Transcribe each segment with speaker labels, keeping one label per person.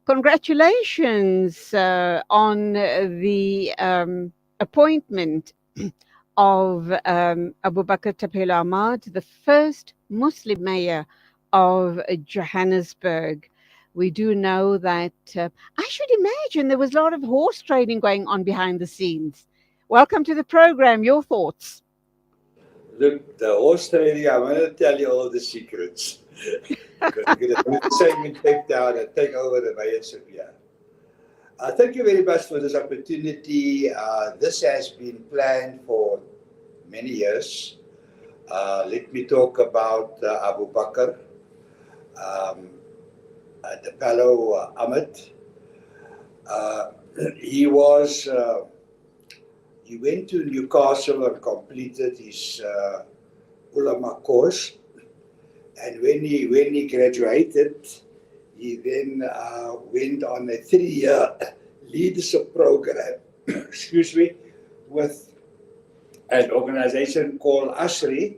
Speaker 1: Congratulations on the appointment of Abubakr Thapelo Ahmad, the first Muslim mayor of Johannesburg. We do know that I should imagine there was a lot of horse trading going on behind the scenes. Welcome to the program. Your thoughts?
Speaker 2: Look, the horse trading, I'm going to tell you all the secrets. Because we're going to do the same in Cape Town and take over the mayorship here. Thank you very much for this opportunity. This has been planned for many years. Let me talk about Abu Bakr, um, Thapelo Ahmed. Uh, he was he went to Newcastle and completed his ulama course. And when he graduated, he then went on a 3-year leadership program, excuse me, with an organization called ASRI,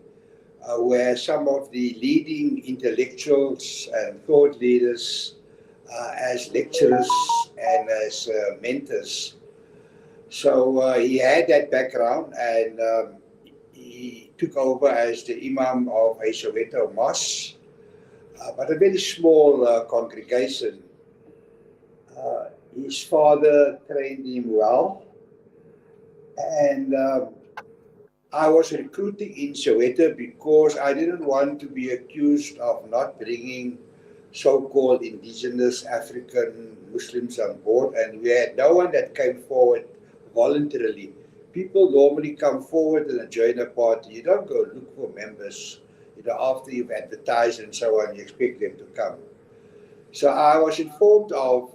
Speaker 2: where some of the leading intellectuals and thought leaders as lecturers and as mentors. So he had that background, and he took over as the Imam of a Soweto mosque, but a very small congregation. His father trained him well, and I was recruiting in Soweto because I didn't want to be accused of not bringing so-called indigenous African Muslims on board, and we had no one that came forward voluntarily. People normally come forward and join a party. You don't go look for members. After you've advertised and so on, you expect them to come. So I was informed of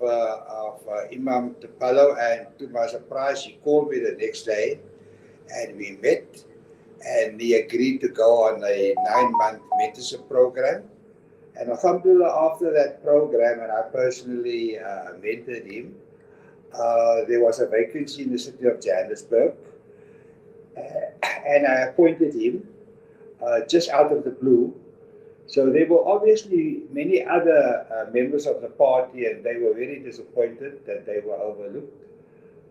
Speaker 2: Imam Thapelo, and to my surprise, he called me the next day, and we met, and he agreed to go on a 9-month mentorship program. And alhamdulillah, after that program, and I personally mentored him, there was a vacancy in the city of Johannesburg, and I appointed him just out of the blue. So there were obviously many other members of the party, and they were very disappointed that they were overlooked.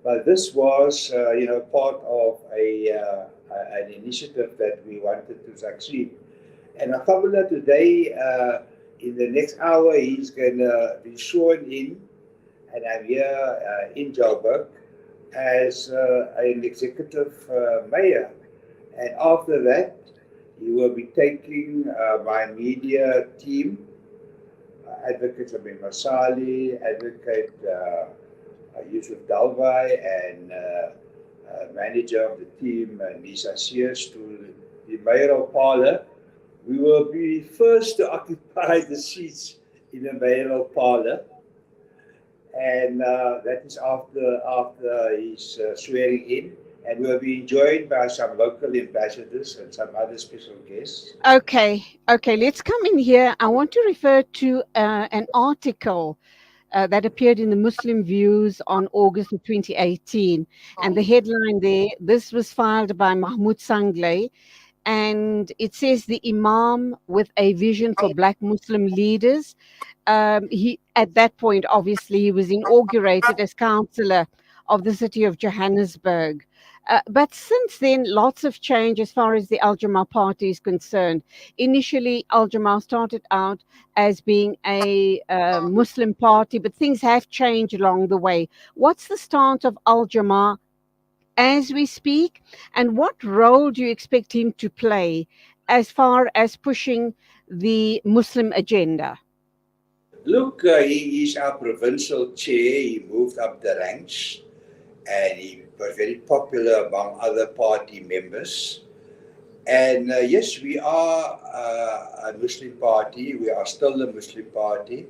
Speaker 2: But this was, part of an initiative that we wanted to succeed. And alhamdulillah, today, in the next hour, he's going to be sworn in, and I'm here in Joburg as an executive mayor. And after that, he will be taking my media team, Advocate Amin Masali, Advocate Yusuf Dalvai, and manager of the team, Nisa Sears, to the mayoral parlor. We will be first to occupy the seats in the mayoral parlor, and that is after his swearing in. And we'll be joined by some local ambassadors and some other special guests.
Speaker 1: Okay, let's come in here. I want to refer to an article that appeared in the Muslim Views on August of 2018. And the headline there, this was filed by Mahmoud Sangley, and it says the Imam with a vision for Black Muslim leaders. He, at that point, obviously, he was inaugurated as councillor of the city of Johannesburg. But since then, lots have changed as far as the Al Jama party is concerned. Initially, Al Jama started out as being a Muslim party, but things have changed along the way. What's the stance of Al Jama as we speak, and what role do you expect him to play as far as pushing the Muslim agenda?
Speaker 2: Look, he is our provincial chair. He moved up the ranks, and he was very popular among other party members. And yes, we are a Muslim party. We are still a Muslim party.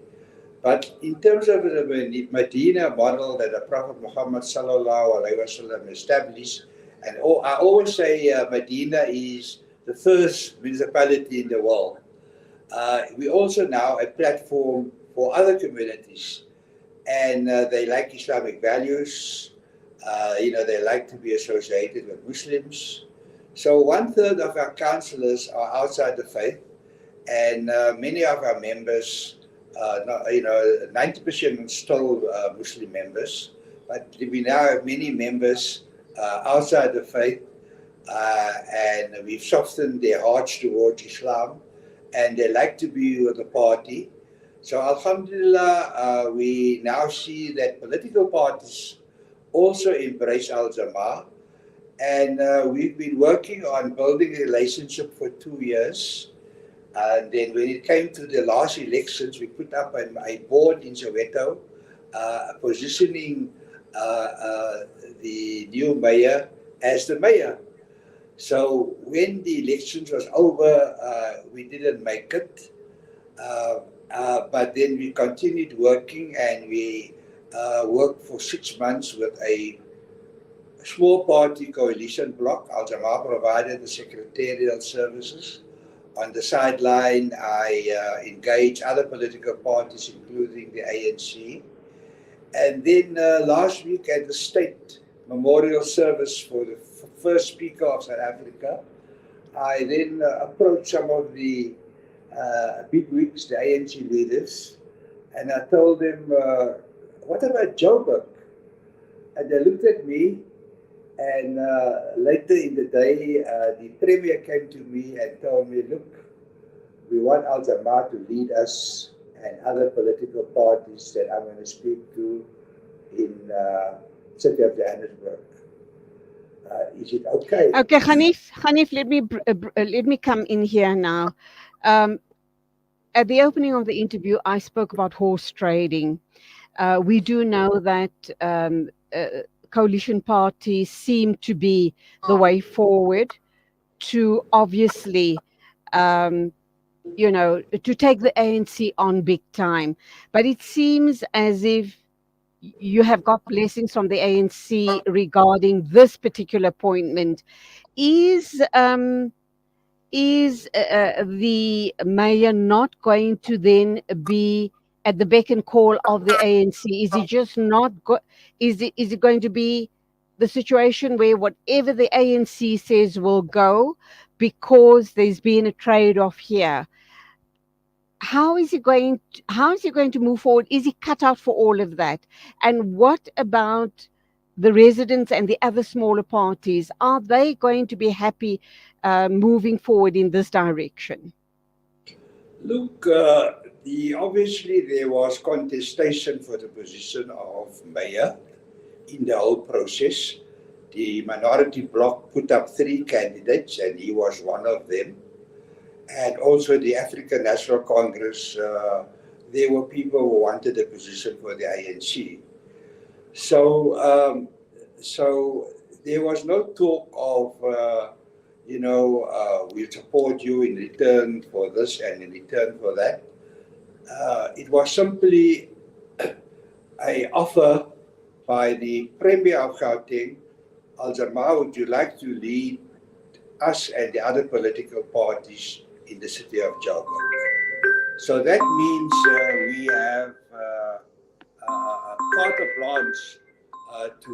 Speaker 2: But in terms of the Medina model that the Prophet Muhammad sallallahu alaihi wasallam established, and I always say Medina is the first municipality in the world. We also now a platform for other communities, and they like Islamic values. They like to be associated with Muslims. So 1/3 of our councillors are outside the faith, and many of our members 90% still Muslim members, but we now have many members outside the faith, and we've softened their hearts towards Islam, and they like to be with the party. So Alhamdulillah, we now see that political parties also embrace Al-Jama-ah, and we've been working on building a relationship for 2 years. And then when it came to the last elections, we put up a board in Soweto, positioning the new mayor as the mayor. So when the elections was over, we didn't make it. But then we continued working, and we worked for 6 months with a small party coalition bloc. Al-Jama-ah provided the secretarial services. On the sideline, I engaged other political parties, including the ANC. And then last week at the state memorial service for the first speaker of South Africa, I then approached some of the bigwigs, the ANC leaders, and I told them, what about Joburg? And they looked at me, and later in the day, the Premier came to me and told me, look, we want Al-Jama-ah to lead us and other political parties that I'm going to speak to in city of Johannesburg. Is it okay?
Speaker 1: Okay, Ganief, let me come in here now. At the opening of the interview, I spoke about horse trading. We do know that coalition parties seem to be the way forward to obviously, to take the ANC on big time. But it seems as if you have got blessings from the ANC regarding this particular appointment. Is the mayor not going to then be at the beck and call of the ANC? Is he just not is it going to be the situation where whatever the ANC says will go because there's been a trade-off here? How is he going to move forward? Is he cut out for all of that? And what about the residents and the other smaller parties? Are they going to be happy moving forward in this direction?
Speaker 2: Look, obviously there was contestation for the position of mayor in the whole process. The minority bloc put up 3 candidates, and he was one of them. And also the African National Congress, there were people who wanted a position for the ANC. So, so there was no talk of, we'll support you in return for this and in return for that. It was simply an offer by the Premier of Gauteng, Al-Jama-ah, would you like to lead us and the other political parties in the city of Joburg? So that means we have carte blanche to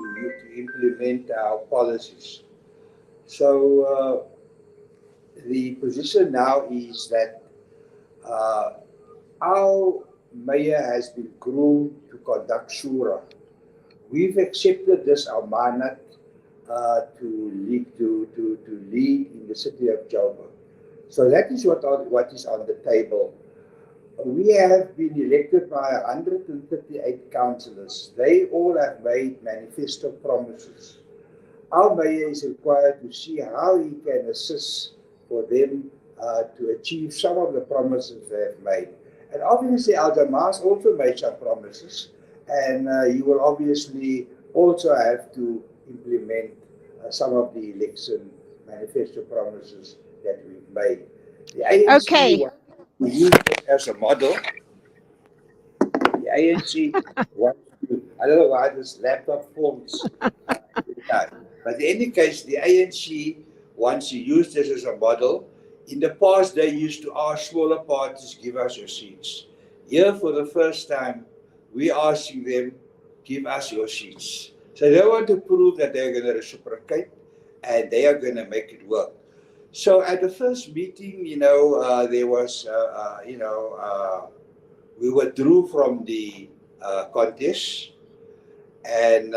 Speaker 2: implement our policies. So the position now is that our mayor has been groomed to conduct shura. We've accepted this amanat to lead in the city of Joburg. So that is what is on the table. We have been elected by 138 councillors. They all have made manifesto promises. Our mayor is required to see how he can assist for them to achieve some of the promises they have made. And obviously Al-Jama-ah has also made some promises, and he will obviously also have to implement some of the election manifesto promises that we've made. The ANC we use it as a model. The ANC wants to, I don't know why this laptop forms. But in any case, the ANC wants to use this as a model. In the past, they used to ask smaller parties, give us your seats. Here, for the first time, we're asking them, give us your seats. So they want to prove that they're going to reciprocate and they are going to make it work. So at the first meeting, there was, we withdrew from the contest, and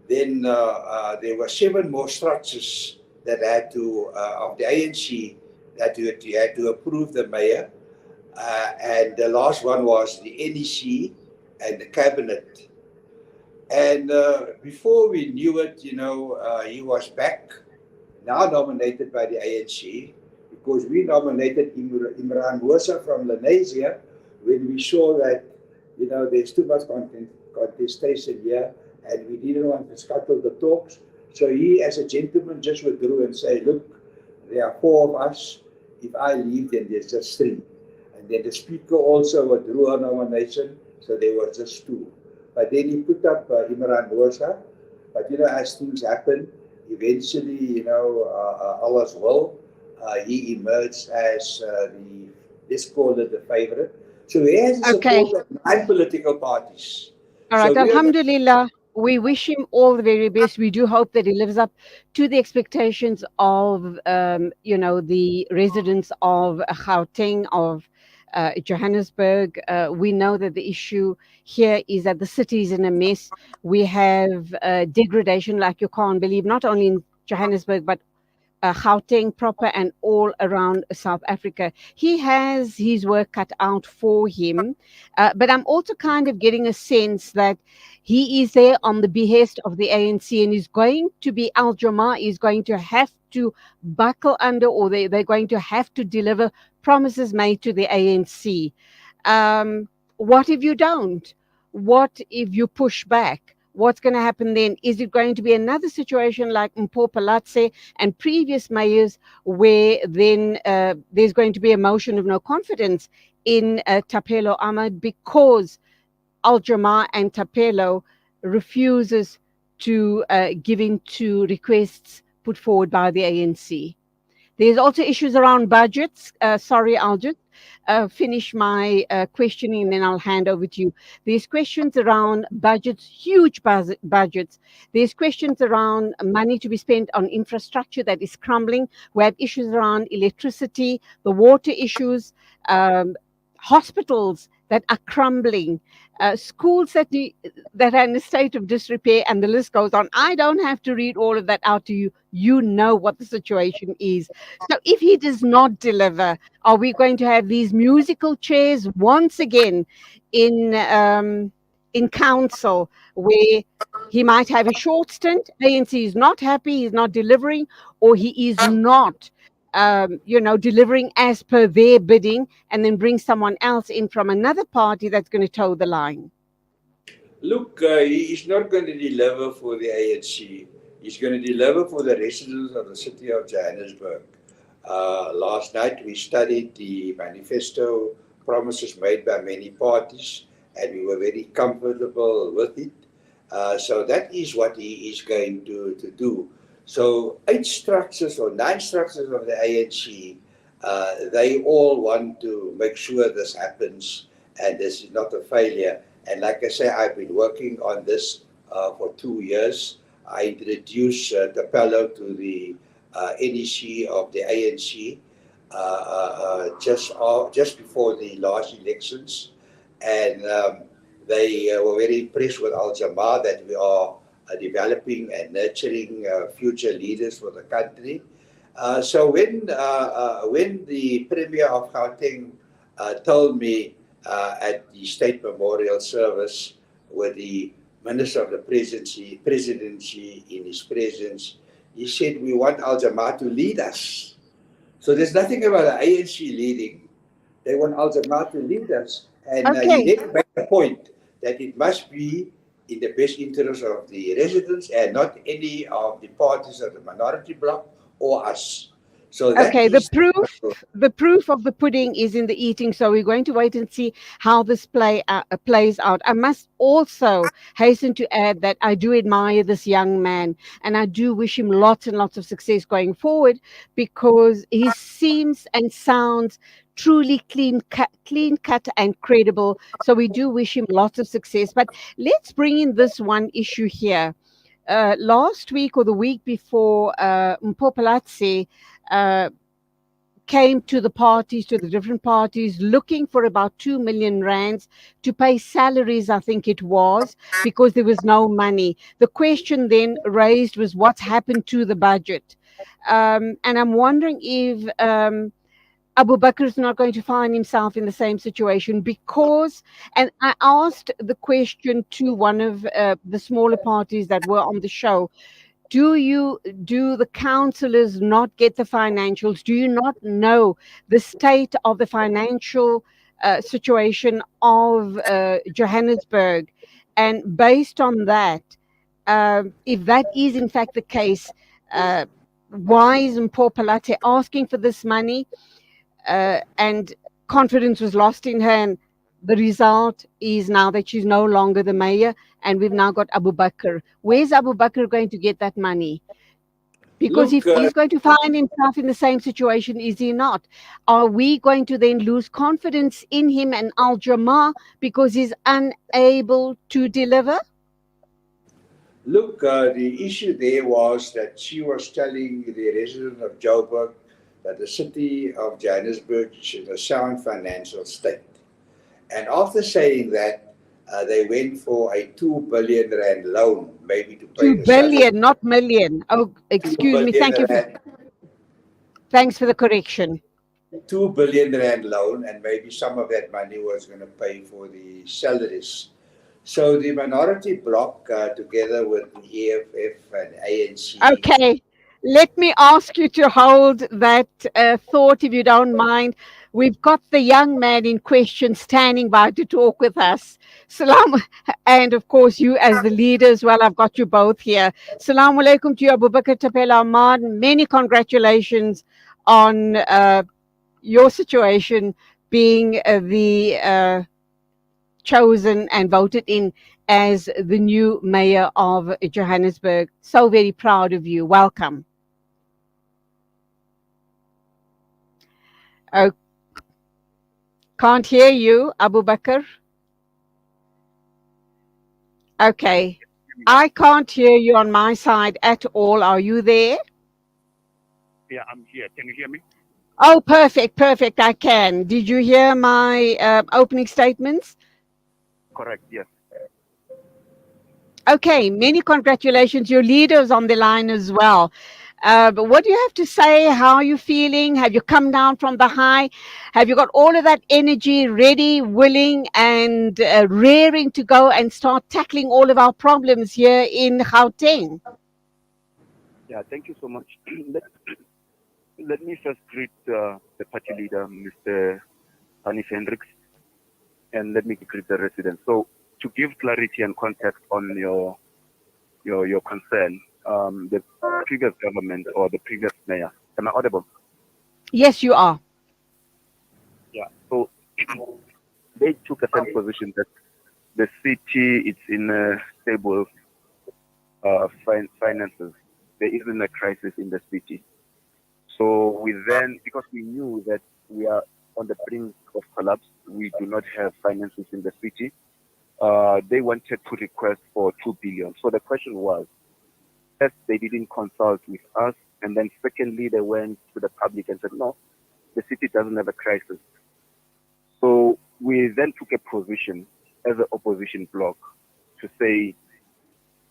Speaker 2: then there were 7 more structures that had to, of the ANC, that you had to approve the mayor. And the last one was the NEC and the cabinet. And before we knew it, he was back, now nominated by the ANC, because we nominated Imran Musa from Lenasia when we saw that, there's too much contestation here, and we didn't want to scuttle the talks. So he, as a gentleman, just withdrew and said, look, there are 4 of us. If I leave, then there's just 3. And then the speaker also withdrew her nomination, so there was just 2. But then he put up Imran Musa. But, as things happen, eventually, Allah's will, he emerged as let's call it the favorite. So he has the support of 9 political parties.
Speaker 1: All right,
Speaker 2: so
Speaker 1: Alhamdulillah, we wish him all the very best. We do hope that he lives up to the expectations of, the residents of Gauteng, of Johannesburg. We know that the issue here is that the city is in a mess. We have degradation like you can't believe, not only in Johannesburg, but Gauteng proper and all around South Africa. He has his work cut out for him, but I'm also kind of getting a sense that he is there on the behest of the ANC, and is going to be, Jama-ah is going to have to buckle under, or they're going to have to deliver promises made to the ANC. What if you don't? What if you push back? What's going to happen then? Is it going to be another situation like Mpopalatse and previous mayors, where then there's going to be a motion of no confidence in Thapelo Ahmed, because Jama-ah and Thapelo refuses to give in to requests put forward by the ANC? There's also issues around budgets. Sorry, I'll just finish my questioning, and then I'll hand over to you. There's questions around budgets, huge budgets. There's questions around money to be spent on infrastructure that is crumbling. We have issues around electricity, the water issues, hospitals that are crumbling, schools that are in a state of disrepair, and the list goes on. I don't have to read all of that out to you. You know what the situation is. So if he does not deliver, are we going to have these musical chairs once again in council, where he might have a short stint, ANC is not happy, he's not delivering, or he is not delivering as per their bidding, and then bring someone else in from another party that's going to toe the line?
Speaker 2: Look, he is not going to deliver for the ANC. He's going to deliver for the residents of the city of Johannesburg. Last night we studied the manifesto, promises made by many parties, and we were very comfortable with it. So that is what he is going to do. So 8 structures or 9 structures of the ANC, they all want to make sure this happens and this is not a failure. And like I say, I've been working on this for 2 years. I introduced Thapelo to the NEC of the ANC just before the last elections. And they were very impressed with Jama-ah, that we are developing and nurturing future leaders for the country. So when the Premier of Gauteng told me at the State Memorial Service, with the Minister of the Presidency in his presence, he said, we want Jama-ah to lead us. So there's nothing about the ANC leading. They want Jama-ah to lead us. And he did make the point that it must be in the best interest of the residents and not any of the parties of the minority bloc or us. So
Speaker 1: the proof of the pudding is in the eating. So we're going to wait and see how this plays out. I must also hasten to add that I do admire this young man, and I do wish him lots and lots of success going forward, because he seems and sounds truly clean cut and credible. So we do wish him lots of success. But let's bring in this one issue here. Last week or the week before, Mpopalatse came to the parties, to the different parties, looking for about 2 million rands to pay salaries, I think it was, because there was no money. The question then raised was what's happened to the budget. And I'm wondering if Abubakr is not going to find himself in the same situation because, and I asked the question to one of the smaller parties that were on the show, do the councillors not get the financials? Do you not know the state of the financial situation of Johannesburg? And based on that, if that is in fact the case, why is Mpho Palate asking for this money? And confidence was lost in her, and the result is now that she's no longer the mayor, and we've now got Abubakr. Where's Abubakr going to get that money? Because if
Speaker 2: Look,
Speaker 1: he's going to find himself in the same situation, is he not? Are we going to then lose confidence in him and Al Jama because he's unable to deliver?
Speaker 2: look, the issue there was that she was telling the resident of Joburg that the city of Johannesburg is in a sound financial state. And after saying that, they went for a 2 billion rand loan, maybe to pay
Speaker 1: 2
Speaker 2: the salary.
Speaker 1: billion, not million. Oh,
Speaker 2: 2
Speaker 1: excuse me.
Speaker 2: billion rand,
Speaker 1: Thanks for the correction.
Speaker 2: 2 billion rand loan, and maybe some of that money was going to pay for the salaries. So the minority bloc, together with the EFF and ANC.
Speaker 1: Okay, let me ask you to hold that thought if you don't mind. We've got the young man in question standing by to talk with us. Salam, and of course you as the leader as well. I've got you both here. Salam alaikum to you, Abubakr Thapelo Ahmad. Many congratulations on your situation being the chosen and voted in as the new mayor of Johannesburg. So very proud of you. Welcome. Oh, can't hear you, Abubakr. Okay. I can't hear you on my side at all. Are you there?
Speaker 3: Yeah, I'm here. Can you hear me?
Speaker 1: Oh, perfect, perfect. I can. Did you hear my opening statements?
Speaker 3: Correct, yes.
Speaker 1: Okay, many congratulations. Your leader's on the line as well. But what do you have to say? How are you feeling? Have you come down from the high? Have you got all of that energy ready, willing, and raring to go and start tackling all of our problems here in Gauteng?
Speaker 3: Yeah, thank you so much. Let me first greet the party leader, Mr. Hendricks, and let me greet the residents. So, to give clarity and context on your concern, the previous government or the previous mayor, am I audible?
Speaker 1: Yes, you are.
Speaker 3: Yeah. So they took a firm position that the city is in a stable finances. There isn't a crisis in the city. So we then, because we knew that we are on the brink of collapse, we do not have finances in the city. They wanted to request for 2 billion. So the question was, first, they didn't consult with us. And then secondly, they went to the public and said, no, the city doesn't have a crisis. So we then took a position as an opposition bloc to say,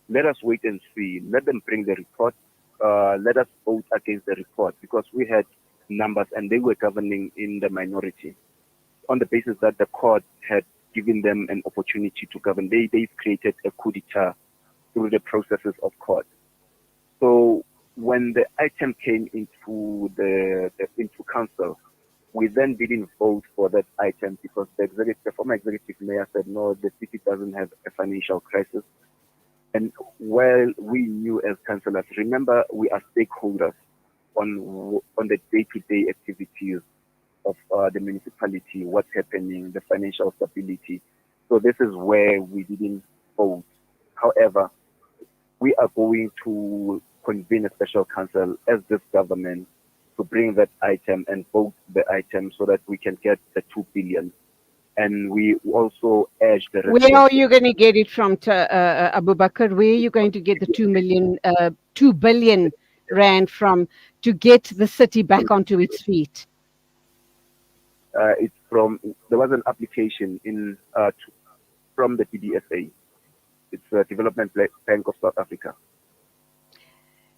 Speaker 3: let us wait and see. Let them bring the report. Let us vote against the report because we had numbers and they were governing in the minority on the basis that the court had given them an opportunity to govern. They've created a coup d'etat through the processes of court. So when the item came into into council, we then didn't vote for that item because the former executive mayor said, no, the city doesn't have a financial crisis. And while we knew as councillors, remember, we are stakeholders on the day-to-day activities of the municipality, what's happening, the financial stability. So this is where we didn't vote. However, we are going to convene a special council as this government to bring that item and vote the item so that we can get the 2 billion. And we also urge the
Speaker 1: residents. Where are you going to get it from, Abubakr? Where are you going to get the 2 billion rand from to get the city back onto its feet?
Speaker 3: There was an application from the DBSA. It's the Development Bank of South Africa.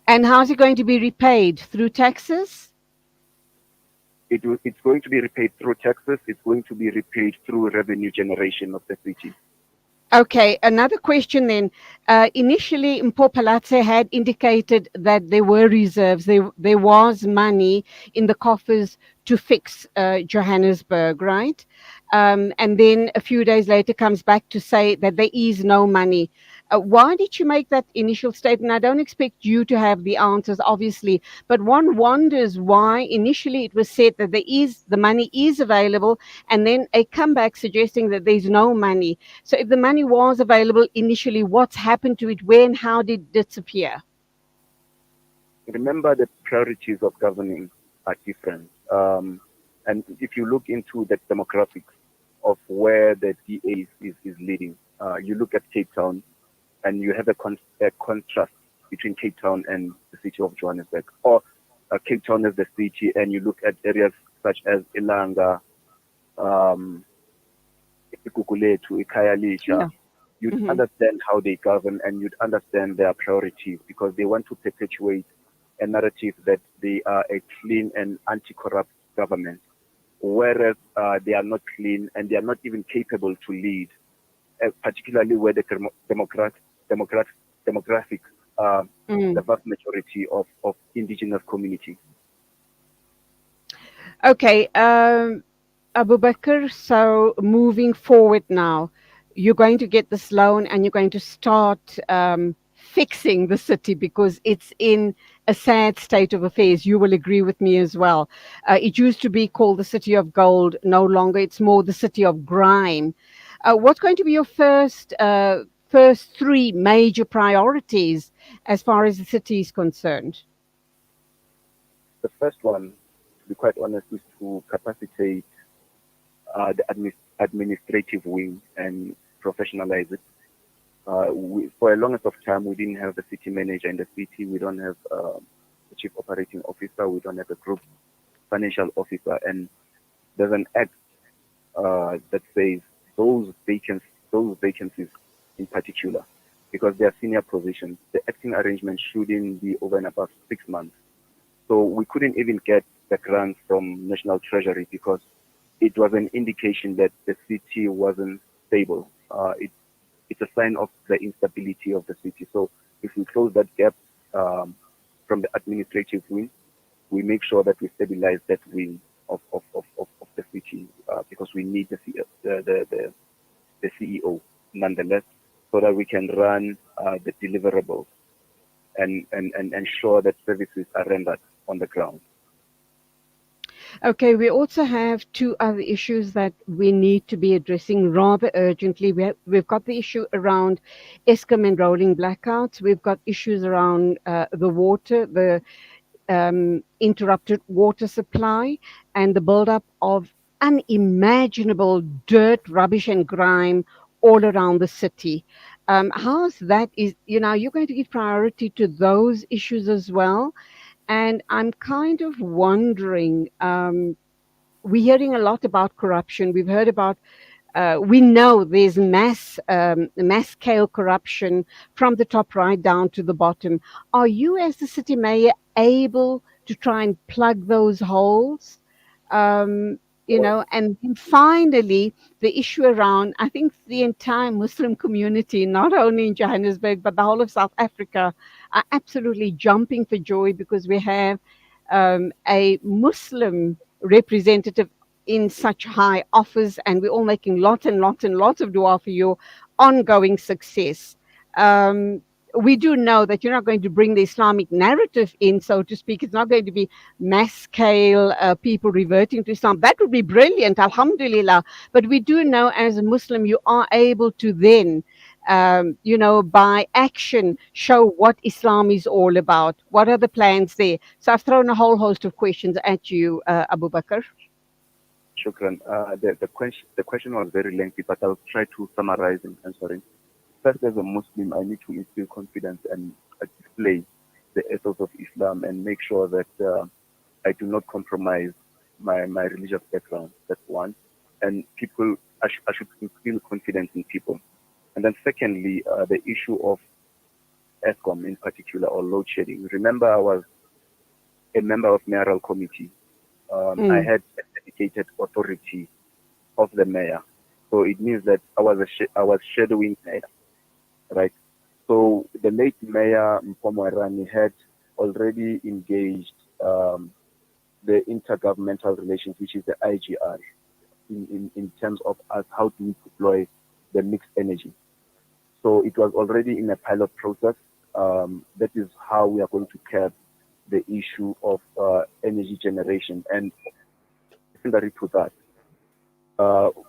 Speaker 1: And how's it going to be repaid? Through taxes?
Speaker 3: It's going to be repaid through taxes. It's going to be repaid through revenue generation of the city.
Speaker 1: Okay, another question then. Initially, Mpopalatse had indicated that there were reserves. There was money in the coffers to fix Johannesburg, right? And then a few days later comes back to say that there is no money. Why did you make that initial statement? I don't expect you to have the answers, obviously, but one wonders why initially it was said that the money is available, and then a comeback suggesting that there's no money. So if the money was available initially, what's happened to it? Where and how did it disappear?
Speaker 3: Remember, the priorities of governing are different. And if you look into the demographics of where the DA is leading, you look at Cape Town, and you have a contrast between Cape Town and the city of Johannesburg. Or Cape Town is the city, and you look at areas such as Ilanga, Ikukuletu, Ikayalisha.
Speaker 1: Yeah.
Speaker 3: You'd understand how they govern, and you'd understand their priorities, because they want to perpetuate a narrative that they are a clean and anti-corrupt government, whereas they are not clean and they are not even capable to lead, particularly where the demographics are the vast majority of indigenous communities.
Speaker 1: Okay, Abubakr, so moving forward now, you're going to get this loan and you're going to start fixing the city because it's in a sad state of affairs. You will agree with me as well. It used to be called the City of Gold. No longer. It's more the City of Grime. What's going to be your first three major priorities as far as the city is concerned?
Speaker 3: The first one, to be quite honest, is to capacitate the administrative wing and professionalize it. For the longest of time, we didn't have the city manager in the city. We don't have the chief operating officer. We don't have a group financial officer. And there's an act that says those vacancies in particular, because they are senior positions, the acting arrangement shouldn't be over and above 6 months. So we couldn't even get the grant from National Treasury because it was an indication that the city wasn't stable. It's a sign of the instability of the city. So if we close that gap from the administrative wing, we make sure that we stabilize that wing of the city because we need the CEO nonetheless, so that we can run the deliverables and ensure that services are rendered on the ground.
Speaker 1: Okay, we also have two other issues that we need to be addressing rather urgently. We've got the issue around Eskom and rolling blackouts. We've got issues around the water, the interrupted water supply, and the buildup of unimaginable dirt, rubbish, and grime all around the city. How's that? You're going to give priority to those issues as well. And I'm kind of wondering, we're hearing a lot about corruption. We've heard about, we know there's mass scale corruption from the top right down to the bottom. Are you, as the city mayor, able to try and plug those holes? And then finally, the issue around, I think the entire Muslim community, not only in Johannesburg, but the whole of South Africa, are absolutely jumping for joy because we have a Muslim representative in such high office, and we're all making lots and lots and lots of dua for your ongoing success. We do know that you're not going to bring the Islamic narrative in, so to speak. It's not going to be mass scale people reverting to Islam. That would be brilliant, alhamdulillah. But we do know as a Muslim, you are able to then, by action, show what Islam is all about. What are the plans there? So I've thrown a whole host of questions at you, Abubakr.
Speaker 3: Shukran. The question was very lengthy, but I'll try to summarize in answering. First, as a Muslim, I need to instill confidence and display the ethos of Islam and make sure that I do not compromise my religious background. That's one. one, and people, I should feel confidence in people. And then secondly, the issue of ESCOM in particular, or load shedding. Remember, I was a member of mayoral committee. I
Speaker 1: Mm.
Speaker 3: had a dedicated authority of the mayor. So it means that I was shadowing mayor, right? So the late mayor Mpomo Arani had already engaged the intergovernmental relations, which is the IGR, in terms of us how to deploy the mixed energy. So it was already in a pilot process. That is how we are going to curb the issue of energy generation. And secondary to that,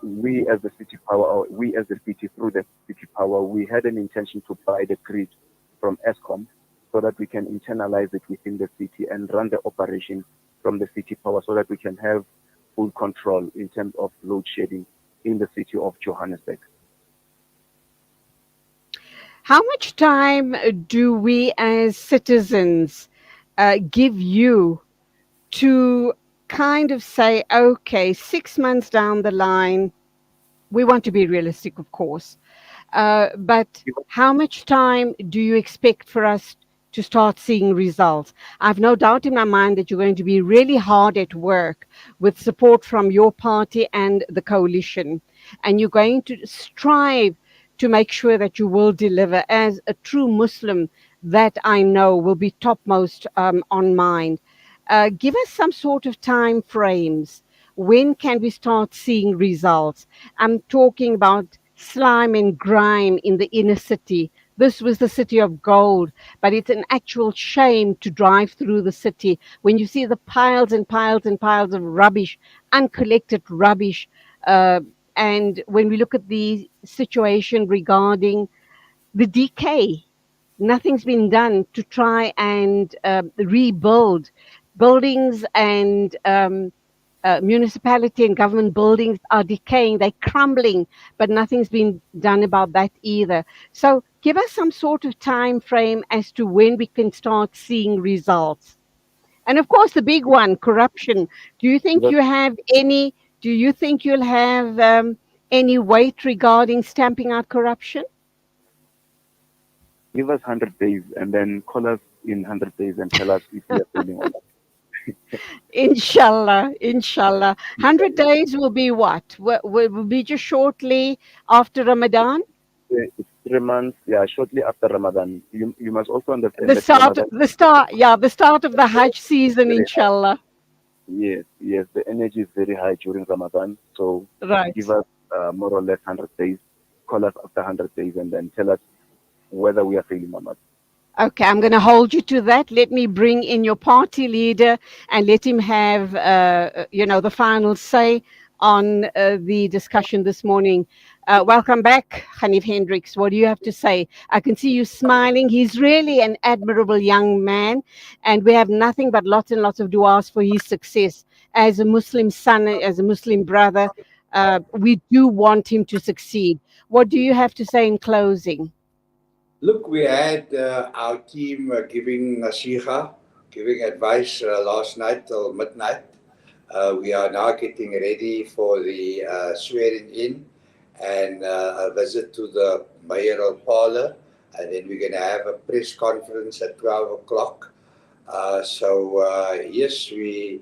Speaker 3: we as the city power, or we as the city through the city power, we had an intention to buy the grid from ESCOM so that we can internalize it within the city and run the operation from the city power so that we can have full control in terms of load shedding in the city of Johannesburg.
Speaker 1: How much time do we as citizens give you to kind of say, okay, 6 months down the line, we want to be realistic, of course, but how much time do you expect for us to start seeing results? I've no doubt in my mind that you're going to be really hard at work with support from your party and the coalition, and you're going to strive to make sure that you will deliver as a true Muslim that I know will be topmost on mind. Give us some sort of time frames. When can we start seeing results? I'm talking about slime and grime in the inner city. This was the city of gold, but it's an actual shame to drive through the city when you see the piles and piles and piles of rubbish, uncollected rubbish. Uh, and when we look at the situation regarding the decay, nothing's been done to try and rebuild buildings, and municipality and government buildings are decaying, they're crumbling, but nothing's been done about that either. So give us some sort of time frame as to when we can start seeing results. And of course, the big one, corruption. Do you think
Speaker 3: Give us,
Speaker 1: you have any? Do you think you'll have any weight regarding stamping out corruption?
Speaker 3: give us 100 days and then call us in 100 days and tell us if we are failing or not.
Speaker 1: Inshallah, inshallah. 100 days will be what? Will be just shortly after Ramadan?
Speaker 3: It's 3 months, yeah, shortly after Ramadan. You must also understand
Speaker 1: The
Speaker 3: that
Speaker 1: start,
Speaker 3: Ramadan
Speaker 1: the start of the Hajj
Speaker 3: is
Speaker 1: season,
Speaker 3: very high.
Speaker 1: inshallah.
Speaker 3: Yes, yes, the energy is very high during Ramadan. So give
Speaker 1: Right.
Speaker 3: us more or less 100 days. Call us after 100 days and then tell us whether we are failing or not.
Speaker 1: Okay, I'm going to hold you to that. Let me bring in your party leader and let him have, the final say on the discussion this morning. Welcome back, Ganief Hendricks. What do you have to say? I can see you smiling. He's really an admirable young man, and we have nothing but lots and lots of du'as for his success. As a Muslim son, as a Muslim brother, we do want him to succeed. What do you have to say in closing?
Speaker 2: Look, we had our team giving nasiha, giving advice last night till midnight. We are now getting ready for the swearing in and a visit to the mayoral parlor. And then we're going to have a press conference at 12 o'clock. Yes, we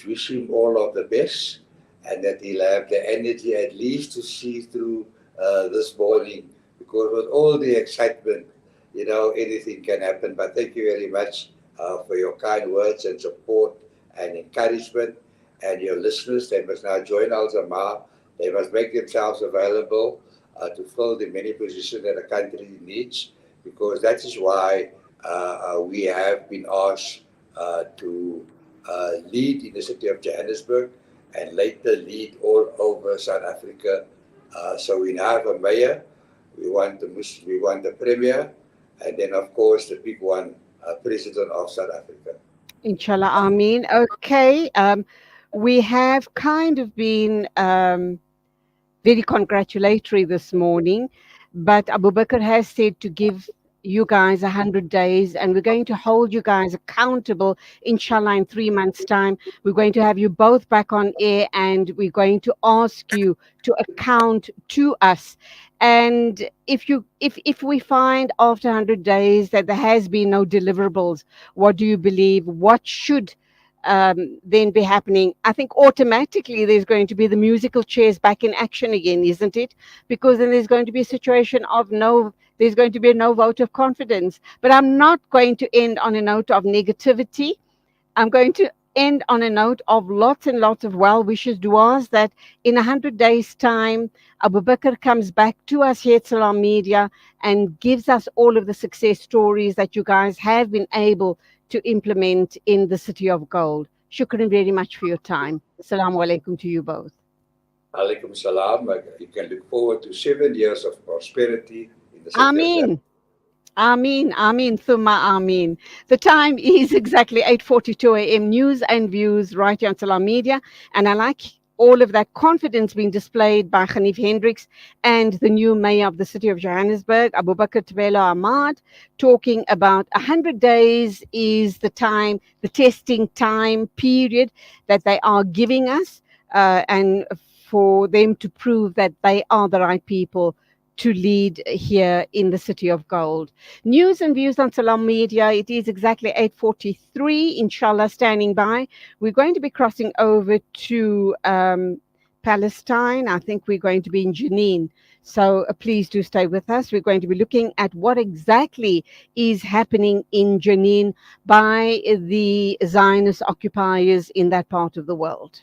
Speaker 2: wish him all of the best and that he'll have the energy at least to see through this morning because with all the excitement, anything can happen. But thank you very much for your kind words and support and encouragement. And your listeners, they must now join Al Jama-ah. They must make themselves available to fill the many positions that the country needs because that is why we have been asked to lead in the city of Johannesburg and later lead all over South Africa. So we now have a mayor, we want the premier, and then of course the big one, president of South Africa.
Speaker 1: Inshallah, Ameen. Okay. We have kind of been very congratulatory this morning, but Abu Bakr has said to give you guys 100 days, and we're going to hold you guys accountable, inshallah, in 3 months' time. We're going to have you both back on air, and we're going to ask you to account to us. And if we find after 100 days that there has been no deliverables, what do you believe? What should then be happening? I think automatically there's going to be the musical chairs back in action again, isn't it? Because then there's going to be a situation of there's going to be no vote of confidence. But I'm not going to end on a note of negativity. I'm going to end on a note of lots and lots of well wishes, duas, that in 100 days' time, Abu Bakr comes back to us here at Salam Media and gives us all of the success stories that you guys have been able to implement in the City of Gold. Shukran very much for your time. Assalamu alaikum to you both.
Speaker 2: Alaikum salam. You can look forward to 7 years of prosperity in the city of
Speaker 1: Ameen. Ameen, Ameen, Thumma Ameen. The time is exactly 8:42 a.m. News and views right here on Salam Media. And I like all of that confidence being displayed by Ganief Hendricks and the new mayor of the city of Johannesburg, Abubakr Thapelo Ahmad, talking about 100 days is the time, the testing time period that they are giving us, and for them to prove that they are the right people to lead here in the City of Gold. News and views on Salam Media. It is exactly 8:43. Inshallah, standing by. We're going to be crossing over to Palestine. I think we're going to be in Jenin. So please do stay with us. We're going to be looking at what exactly is happening in Jenin by the Zionist occupiers in that part of the world.